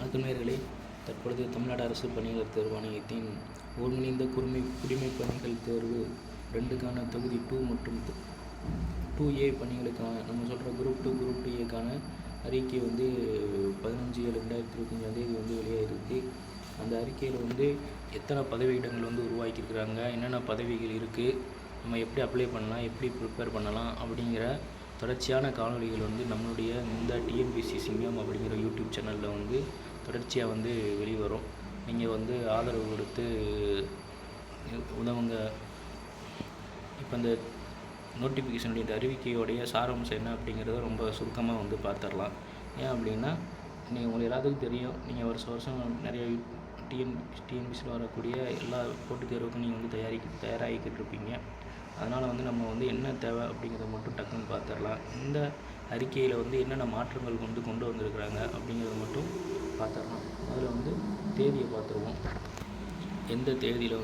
வணக்கம் நேயர்களே. தற்பொழுது தமிழ்நாடு அரசு பணியாளர் தேர்வாணையத்தின் ஒருங்கிணைந்த குடிமைப் பணிகள் தேர்வு 2க்கான தொகுதி 2 மற்றும் 2A பணிகளுக்கான நம்ம சொல்கிற குரூப் 2 குரூப் 2Aக்கான அறிக்கை 15/7/2025 வெளியாகிருக்கு. அந்த அறிக்கையில் எத்தனை பதவியிடங்கள் உருவாக்கியிருக்கிறாங்க, என்னென்ன பதவிகள் இருக்குது, நம்ம எப்படி அப்ளை பண்ணலாம், எப்படி ப்ரிப்பேர் பண்ணலாம் அப்படிங்கிற தொடர்ச்சியான காணொலிகள் நம்மளுடைய இந்த டிஎன்பிஎஸ்சி சிங்கம் அப்படிங்கிற யூடியூப் சேனலில் தொடர்ச்சியாக வெளிவரும். நீங்கள் ஆதரவு கொடுத்து உதவுங்க. இப்போ இந்த நோட்டிஃபிகேஷனுடைய இந்த அறிவிக்கையோடைய சாராம்சம் என்ன அப்படிங்கிறத ரொம்ப சுருக்கமாக பார்த்துடலாம். ஏன் அப்படின்னா, உங்களுக்கு எல்லாத்துக்கும் தெரியும், நீங்கள் வருஷம் நிறைய டிஎன்பிஎஸ்சியில் வரக்கூடிய எல்லா போட்டித் தேர்வுக்கும் நீங்கள் தயாராகிக்கிட்டு இருப்பீங்க. அதனால் நம்ம என்ன தேவை அப்படிங்கிறத மட்டும் டக்குன்னு பார்த்துடலாம். இந்த அறிக்கையில் என்னென்ன மாற்றங்கள் கொண்டு வந்திருக்கிறாங்க அப்படிங்கிறத மட்டும் பார்த்துடலாம். அதில் தேதியை பார்த்துருவோம். எந்த தேதியில்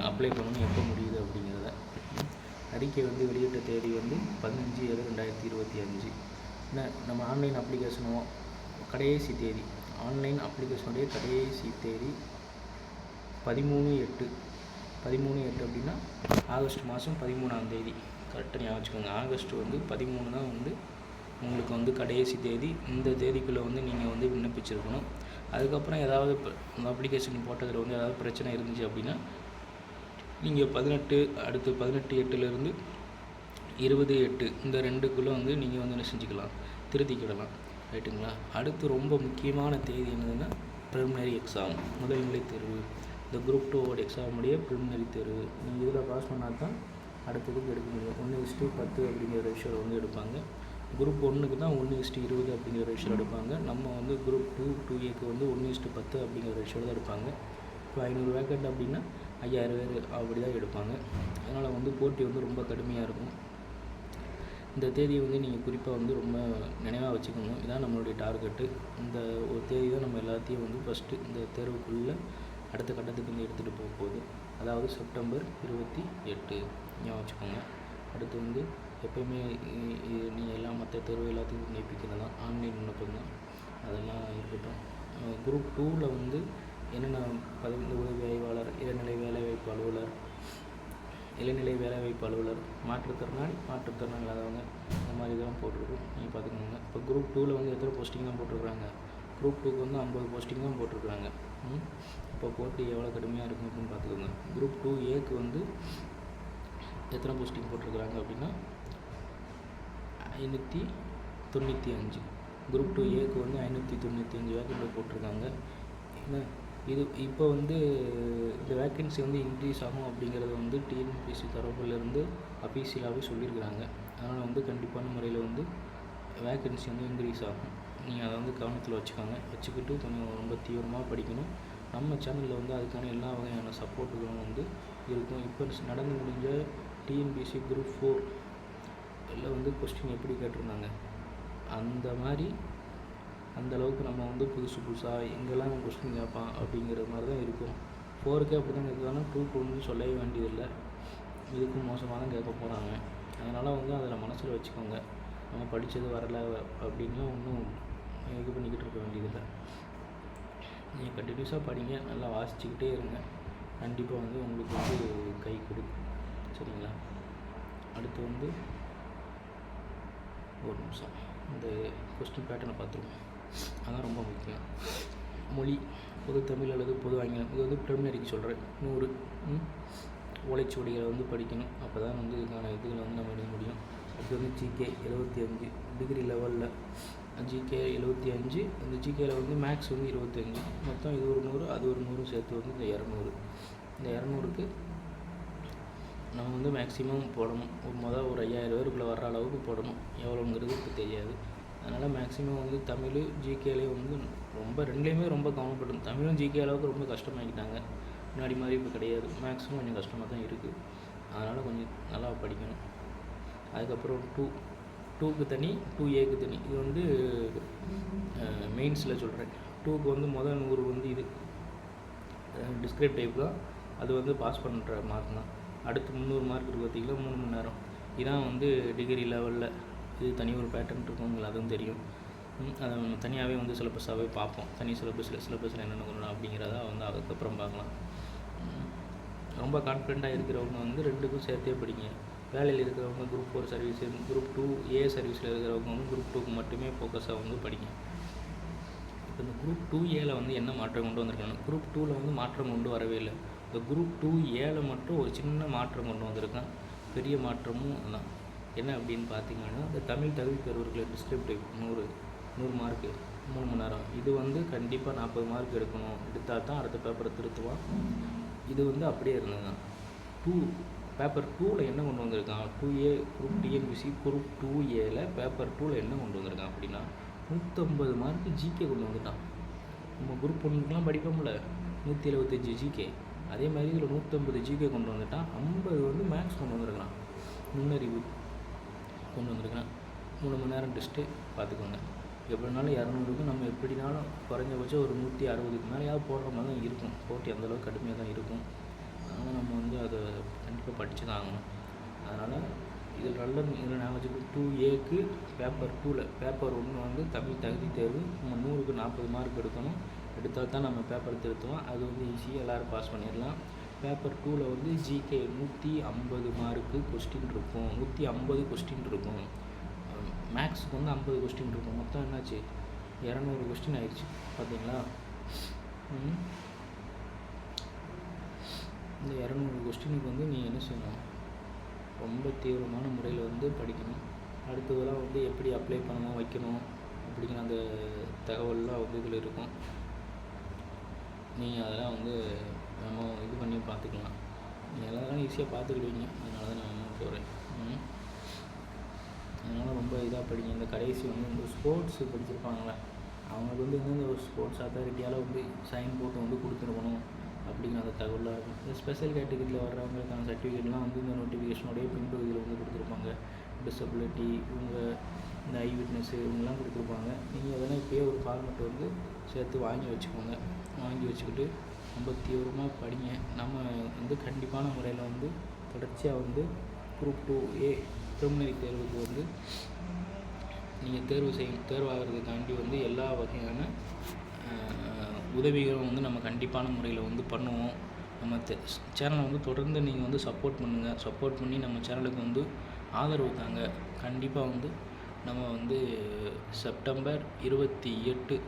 அப்ளை பண்ணணும், எப்போ முடியுது அப்படிங்கிறத. அறிக்கை வெளியிட்ட தேதி 15/7/2025. நம்ம ஆன்லைன் அப்ளிகேஷனோ கடைசி தேதி, ஆன்லைன் அப்ளிகேஷனுடைய கடைசி தேதி 13/8 அப்படின்னா ஆகஸ்ட் மாதம் 13ஆம் தேதி. கரெக்டாக ஞாபகம் வச்சுக்கோங்க. ஆகஸ்ட் 13 தான் உங்களுக்கு கடைசி தேதி. இந்த தேதிக்குள்ளே நீங்கள் விண்ணப்பிச்சிருக்கணும். அதுக்கப்புறம் ஏதாவது அப்ளிகேஷன் போட்டதில் ஏதாவது பிரச்சனை இருந்துச்சு அப்படின்னா நீங்கள் 18/8 20/8 இந்த 2க்குள்ளே நீங்கள் என்ன செஞ்சுக்கலாம், திருத்திக்கிடலாம். ரைட்டுங்களா? அடுத்து ரொம்ப முக்கியமான தேதி என்னதுன்னா ப்ரிலிமினரி எக்ஸாம், முதல்நிலை தேர்வு. இந்த குரூப் 2 எக்ஸாமுடைய ப்ரிலிமினரி தேர்வு நீங்கள் இதில் பாஸ் பண்ணால் தான் அடுத்ததுக்கு எடுக்க முடியும். 1:10 அப்படிங்கிற ரேஷியோவில் எடுப்பாங்க. குரூப் 1க்கு தான் 1:20 அப்படிங்கிற ரேஷியோவில் எடுப்பாங்க. நம்ம குரூப் 2A-க்கு 1:10 அப்படிங்கிற ரேஷியோவில் தான் எடுப்பாங்க. இப்போ 500 வேக்கண்ட் அப்படின்னா 5000 பேர் அப்படி தான் எடுப்பாங்க. அதனால் போட்டி ரொம்ப கடுமையாக இருக்கும். இந்த தேதியை நீங்கள் குறிப்பாக ரொம்ப நினைவாக வச்சுக்கணும். இதான் நம்மளுடைய டார்கெட்டு. இந்த ஒரு தேதி தான் நம்ம எல்லாத்தையும் ஃபஸ்ட்டு இந்த தேர்வுக்குள்ளே அடுத்த கட்டத்துக்கு எடுத்துகிட்டு போக போகுது. அதாவது செப்டம்பர் 28 ஞாபகம் வச்சுக்கோங்க. அடுத்து எப்போயுமே நீங்கள் எல்லாம் மற்ற தேர்வு எல்லாத்தையும் விண்ணப்பிக்கிறது தான், ஆன்லைன் விண்ணப்பம் தான், அதெல்லாம் இருக்கட்டும். குரூப் 2ல் என்னென்ன பதவி, உதவி ஆய்வாளர், இளநிலை வேலைவாய்ப்பு அலுவலர், மாற்றுத்திறனாளி இல்லாதவங்க, இந்த மாதிரி இதெல்லாம் போட்டிருக்கோம். நீங்கள் பார்த்துக்கோங்க. இப்போ குரூப் 2ல் எத்தனை போஸ்டிங் தான் போட்டிருக்குறாங்க? குரூப் 2க்கு 50 போஸ்டிங் தான் போட்டிருக்குறாங்க. இப்போ போட்டி எவ்வளோ கடுமையாக இருக்கும் அப்படின்னு பார்த்துக்கோங்க. குரூப் 2A-க்கு எத்தனை போஸ்டிங் போட்டிருக்கிறாங்க அப்படின்னா 595. குரூப் 2A-க்கு 595 வேக்கன்சி போட்டிருக்காங்க. இது இப்போ இந்த வேக்கன்சி இன்க்ரீஸ் ஆகும் அப்படிங்கிறது டிஎன்பிஎஸ்சி தரப்புலேருந்து அஃபீஷியலாகவே சொல்லியிருக்கிறாங்க. அதனால் கண்டிப்பான முறையில் வேக்கன்சி இன்க்ரீஸ் ஆகும். நீங்கள் அதை கவனத்தில் வச்சுக்கிட்டு கொஞ்சம் ரொம்ப தீவிரமாக படிக்கணும். நம்ம சேனலில் அதுக்கான எல்லா வகையான சப்போர்ட்டுகளும் இருக்கும். இப்போ நடந்து முடிஞ்ச டிஎன்பிஎஸ்சி குரூப் 4 கொஸ்டின் எப்படி கேட்டிருந்தாங்க, அந்த மாதிரி அந்தளவுக்கு நம்ம புதுசாக எங்கெல்லாம் கொஸ்டின் கேட்பான் அப்படிங்கிற மாதிரி தான் இருக்கும். 4க்கே அப்படி தான் கேட்குறாங்க. 2க்கு சொல்லவே வேண்டியதில்லை. இதுக்கும் மோசமாக தான் கேட்க போகிறாங்க. அதனால் அதில் மனசில் வச்சுக்கோங்க. நம்ம படித்தது வரலை அப்படின்லாம் ஒன்றும் இது பண்ணிக்கிட்டு இருக்க வேண்டியதில்லை. நீங்கள் கண்டினியூஸாக படிங்க, நல்லா வாசிச்சுக்கிட்டே இருங்க. கண்டிப்பாக உங்களுக்கு கை கொடுக்கும். சரிங்களா? அடுத்து ஒரு நிமிஷம் இந்த கொஸ்டின் பேட்டர்னை பார்த்துருவோம். அதான் ரொம்ப முக்கியம். மொழி, பொது தமிழ் அல்லது பொது ஆங்கிலம். இது ப்ரிலிமினரிக்கு சொல்கிறேன். 100 ஓலைச்சுவடிகளை படிக்கணும். அப்போ தான் இதுக்கான இதுகளை நம்ம எழுத முடியும். அடுத்து ஜிகே 75 டிகிரி லெவலில். ஜிகே 75. இந்த ஜிகேயில் மேக்ஸ் 25. மொத்தம் இது ஒரு 100, அது ஒரு 100 சேர்த்து இந்த 200. இந்த 200க்கு நம்ம மேக்ஸிமம் போடணும். ஒரு 5000 பேருக்குள்ளே வர்ற அளவுக்கு போடணும். எவ்வளோங்கிறது இப்போ தெரியாது. அதனால் மேக்ஸிமம் தமிழ் ஜிகேலேயே ரொம்ப 2லேயுமே ரொம்ப கவனப்படணும். தமிழும் ஜிகே அளவுக்கு ரொம்ப கஷ்டமாக்கிட்டாங்க. முன்னாடி மாதிரி இப்போ கிடையாது. மேக்ஸிமம் கொஞ்சம் கஷ்டமாக தான் இருக்குது. அதனால் கொஞ்சம் நல்லா படிக்கணும். அதுக்கப்புறம் 2க்கு தனி, 2A-க்கு தனி. இது மெயின்ஸில் சொல்கிறேன். 2க்கு முதல் 100 இது டிஸ்கிரிப்ட் டைப் தான். அது பாஸ் பண்ணுற மார்க் தான். அடுத்து 300 மார்க் இருக்குது பார்த்திங்களா, 3 மணி நேரம். இதான் டிகிரி லெவலில். இது தனி ஒரு பேட்டர்ன் இருக்கும், உங்களுக்கு அதுவும் தெரியும். அதை நம்ம தனியாகவே வந்து சிலபஸாகவே பார்ப்போம். தனி சிலபஸில் என்னென்ன கொண்டு அப்படிங்கிறத வந்து அதுக்கப்புறம் பார்க்கலாம். ரொம்ப கான்ஃபிடெண்ட்டாக இருக்கிறவங்க வந்து 2க்கும் சேர்த்தே படிங்க. வேலையில் இருக்கிறவங்க குரூப் 4 சர்வீஸு, குரூப் 2A சர்வீஸில் இருக்கிறவங்க வந்து குரூப் 2க்கு மட்டுமே ஃபோக்கஸாக வந்து படிங்க. இப்போ இந்த குரூப் 2Aல வந்து என்ன மாற்றம் கொண்டு வந்திருக்காங்க? குரூப் 2ல் வந்து மாற்றம் கொண்டு வரவே இல்லை. இந்த குரூப் 2Aல மட்டும் ஒரு சின்ன மாற்றம் கொண்டு வந்திருக்கான். பெரிய மாற்றமும் அதான். என்ன அப்படின்னு பார்த்தீங்கன்னா, இந்த தமிழ் தகுதி தேர்வர்களை டிஸ்கிரிப்டிவ் 100 மார்க்கு 3 மணி நேரம். இது வந்து கண்டிப்பாக 40 மார்க் எடுக்கணும். எடுத்தால் தான் அடுத்த பேப்பரை திருத்துவான். இது வந்து அப்படியே இருந்தது தான். பேப்பர் 2ல் என்ன கொண்டு வந்திருக்கான்? 2A குரூப் டிஎன்பிசி குரூப் 2Aல பேப்பர் 2ல் என்ன கொண்டு வந்திருக்கான் அப்படின்னா 150 மார்க்கு ஜிகே கொண்டு வந்துட்டான். நம்ம குரூப் 1க்குலாம் படிப்போம்ல 175 ஜிகே, அதே மாதிரி இதில் 150 ஜிகே கொண்டு வந்துட்டான். 50 வந்து மேக்ஸ் கொண்டு வந்திருக்கிறான். நுண்ணறிவு கொண்டு வந்திருக்கிறான். 3 மணி நேரம் டெஸ்ட்டு பார்த்துக்கோங்க. எப்படினாலும் 200க்கு நம்ம எப்படினாலும் குறைஞ்சபட்சம் ஒரு 160க்கு மேலேயாவது போடுற மாதிரி தான் இருக்கும். போட்டி அந்தளவுக்கு கடுமையாக தான் இருக்கும். அதனால் நம்ம வந்து அதை கண்டிப்பாக படித்து தான் ஆகணும். அதனால் இதில் ஞாபகம் வச்சுக்கணும். 2Aக்கு பேப்பர் 2ல் பேப்பர் 1 வந்து தமிழ் தகுதி தேர்வு. நம்ம 100க்கு 40 மார்க் எடுக்கணும். எடுத்தால் தான் நம்ம பேப்பர் திருத்துவோம். அது வந்து ஈஸியாக எல்லோரும் பாஸ் பண்ணிடலாம். பேப்பர் 2ல் வந்து ஜிகே 150 மார்க்கு கொஸ்டின் இருக்கும். 150 கொஸ்டின் இருக்கும். மேக்ஸுக்கு வந்து 50 கொஸ்டின் இருக்கும். மொத்தம் என்னாச்சு? 200 கொஸ்டின் ஆயிடுச்சு. பார்த்தீங்களா? இந்த 200 கொஸ்டினுக்கு வந்து நீங்கள் என்ன செய்யணும்? ரொம்ப தீவிரமான முறையில் வந்து படிக்கணும். அடுத்ததெல்லாம் வந்து எப்படி அப்ளை பண்ணணும், வைக்கணும் அப்படிங்கிற அந்த தகவல்லாம் வந்து இதில் இருக்கும். நீங்கள் அதெல்லாம் வந்து நம்ம இது பண்ணி பார்த்துக்கலாம். நீங்கள் எல்லாம் ஈஸியாக பார்த்துக்கிடுவீங்க. அதனால தான் நான் சொல்கிறேன். அதனால் ரொம்ப இதாக படிங்க. இந்த கடைசி வந்து இந்த ஸ்போர்ட்ஸு படிச்சிருப்பாங்களே, அவங்களுக்கு வந்து எந்தெந்த ஒரு ஸ்போர்ட்ஸ் அத்தாரிட்டியால் வந்து சைன் போட்டு வந்து கொடுத்துருக்கணும் அப்படிங்கிற அந்த தகவலாக இருக்கும். இந்த ஸ்பெஷல் கேட்டகரியில் வர்றவங்களுக்கான சர்டிஃபிகேட்லாம் வந்து இந்த நோட்டிஃபிகேஷனோடைய பின்பகுதியில் வந்து கொடுத்துருப்பாங்க. டிசபிலிட்டி, இவங்க இந்த ஐ விட்னஸ்ஸு இவங்கெல்லாம் கொடுத்துருப்பாங்க. நீங்கள் அதெல்லாம் இப்போயே ஒரு ஃபார்மெட் வந்து சேர்த்து வாங்கி வச்சுக்கோங்க. வாங்கி வச்சுக்கிட்டு ரொம்ப தீவிரமாக படிங்க. நம்ம வந்து கண்டிப்பான முறையில் வந்து தொடர்ச்சியாக வந்து குரூப் 2A ப்ரிலிமினரி தேர்வுக்கு வந்து நீங்கள் தேர்வாகிறதுக்காண்டி வந்து எல்லா வகையான உதவிகளும் வந்து நம்ம கண்டிப்பான முறையில் வந்து பண்ணுவோம். நம்ம சேனலை வந்து தொடர்ந்து நீங்கள் வந்து சப்போர்ட் பண்ணுங்கள். சப்போர்ட் பண்ணி நம்ம சேனலுக்கு வந்து ஆதரவு தாங்க. கண்டிப்பாக வந்து நம்ம வந்து செப்டம்பர் 28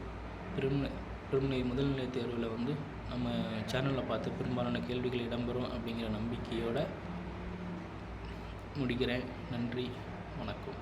ப்ரிலிமினரி முதல்நிலை தேர்வில் வந்து நம்ம சேனலில் பார்த்து பெரும்பாலான கேள்விகள் இடம்பெறும் அப்படிங்கிற நம்பிக்கையோடு முடிக்கிறேன். நன்றி, வணக்கம்.